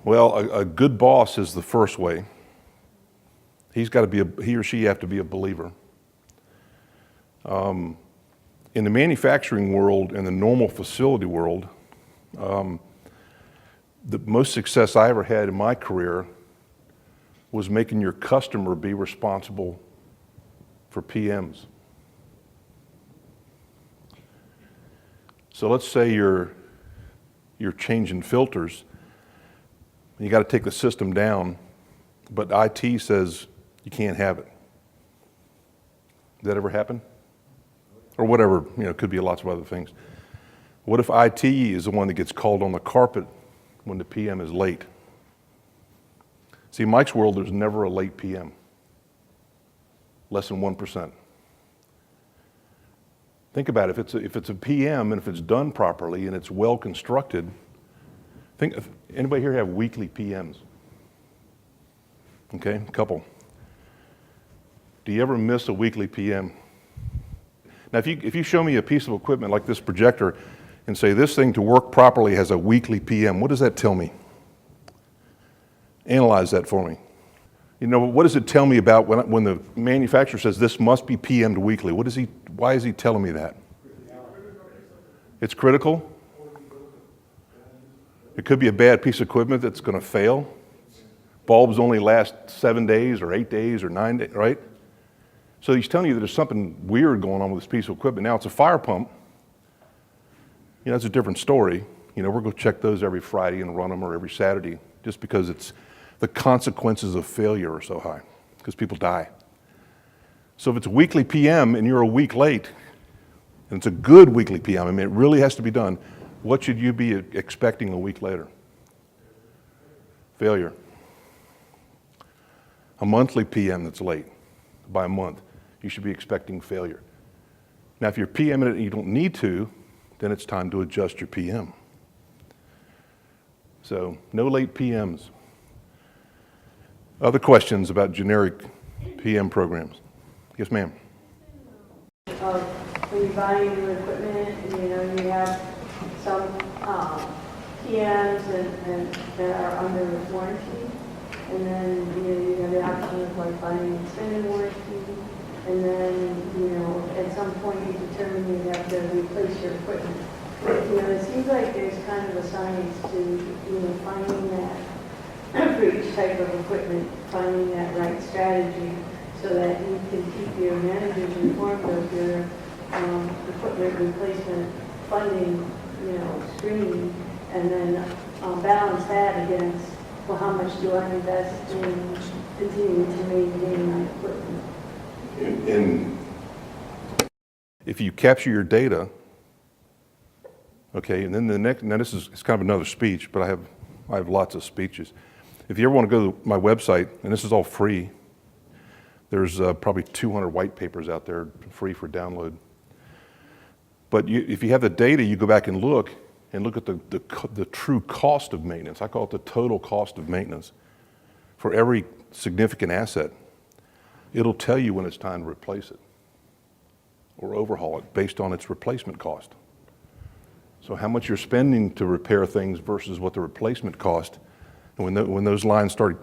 Well, a good boss is the first way. He or she have to be a believer. In the manufacturing world and the normal facility world, the most success I ever had in my career was making your customer be responsible for PMs. So let's say you're changing filters, and you got to take the system down, but IT says you can't have it. Did that ever happen? Or whatever, it could be lots of other things. What if IT is the one that gets called on the carpet when the PM is late? See, in Mike's world, there's never a late PM. Less than 1%. Think about it. If it's a PM and if it's done properly and it's well constructed, anybody here have weekly PMs? Okay, a couple. Do you ever miss a weekly PM? Now, if you show me a piece of equipment like this projector and say this thing to work properly has a weekly PM, what does that tell me? Analyze that for me. What does it tell me about when the manufacturer says this must be PM'd weekly? Why is he telling me that? It's critical. It could be a bad piece of equipment that's going to fail. Bulbs only last 7 days or 8 days or 9 days, right? So he's telling you that there's something weird going on with this piece of equipment. Now, it's a fire pump. That's a different story. We're going to check those every Friday and run them, or every Saturday, just because the consequences of failure are so high, because people die. So if it's a weekly PM and you're a week late, and it's a good weekly PM, it really has to be done, what should you be expecting a week later? Failure. A monthly PM that's late by a month, you should be expecting failure. Now, if you're PMing it and you don't need to, then it's time to adjust your PM. So, no late PMs. Other questions about generic PM programs? Yes, ma'am. When you buy new equipment, you have some PMs and that are under warranty, and then you have the option of buying an extended warranty, and then at some point you determine you have to replace your equipment. It seems like there's kind of a science to finding that for each type of equipment, finding that right strategy so that you can keep your managers informed of your equipment replacement funding, screening, and then balance that against, well, how much do I invest in continuing to maintain my equipment? And if you capture your data, okay, and then now this is kind of another speech, but I have lots of speeches. If you ever want to go to my website, and this is all free, there's probably 200 white papers out there free for download. But if you have the data, you go back and look at the true cost of maintenance. I call it the total cost of maintenance for every significant asset. It'll tell you when it's time to replace it or overhaul it based on its replacement cost. So how much you're spending to repair things versus what the replacement cost, and when those lines the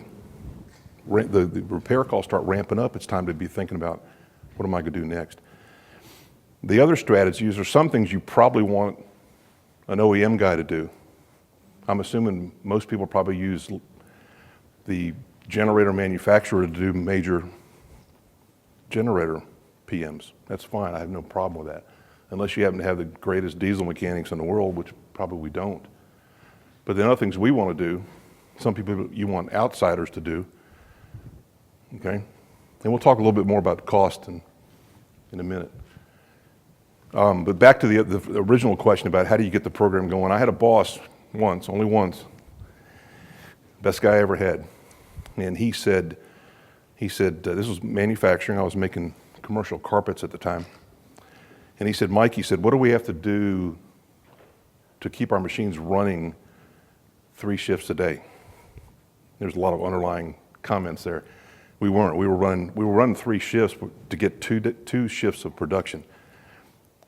repair costs start ramping up, it's time to be thinking about what am I going to do next. The other strategies are some things you probably want an OEM guy to do. I'm assuming most people probably use the generator manufacturer to do major generator PMs. That's fine, I have no problem with that. Unless you happen to have the greatest diesel mechanics in the world, which probably we don't. But the other things we want to do, some people you want outsiders to do, okay? And we'll talk a little bit more about the cost in a minute. But back to the original question about how do you get the program going. I had a boss only once, best guy I ever had. And he said, this was manufacturing, I was making commercial carpets at the time. And he said, Mike, what do we have to do to keep our machines running 3 shifts a day? There's a lot of underlying comments there. We weren't. We were running 3 shifts to get two shifts of production.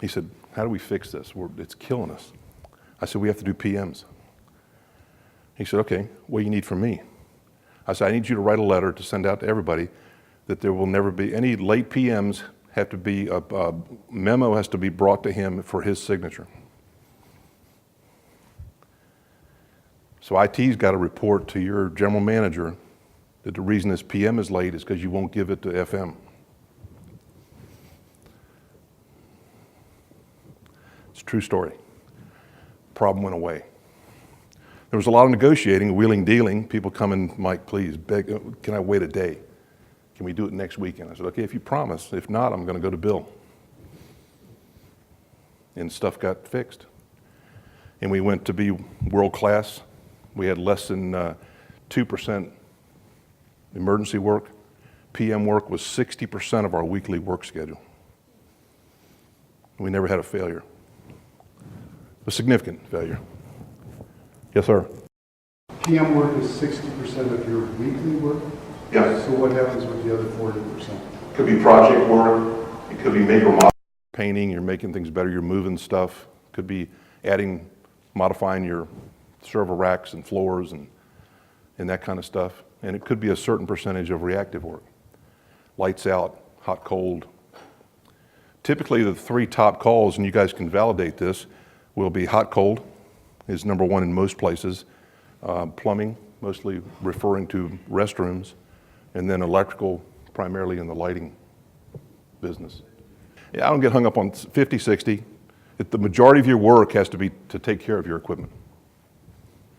He said, how do we fix this? It's killing us. I said, we have to do PMs. He said, okay, what do you need from me? I said, I need you to write a letter to send out to everybody that there will never be any late PMs. Have to be, a memo has to be brought to him for his signature. So IT's got to report to your general manager that the reason this PM is late is because you won't give it to FM. It's a true story. Problem went away. There was a lot of negotiating, wheeling, dealing. People coming, Mike, please, beg, can I wait a day? Can we do it next weekend? I said, okay, if you promise. If not, I'm going to go to Bill. And stuff got fixed. And we went to be world class. We had less than 2% emergency work. PM work was 60% of our weekly work schedule. We never had a failure. A significant failure. Yes, sir. PM work is 60% of your weekly work? Yes. So what happens with the other 40%? Could be project work, it could be make or modify. Painting, you're making things better, you're moving stuff. Could be adding, modifying your server racks and floors and that kind of stuff. And it could be a certain percentage of reactive work. Lights out, hot, cold. Typically the three top calls, and you guys can validate this, will be hot, cold is number one in most places. Plumbing, mostly referring to restrooms. And then electrical, primarily in the lighting business. Yeah, I don't get hung up on 50, 60. The majority of your work has to be to take care of your equipment.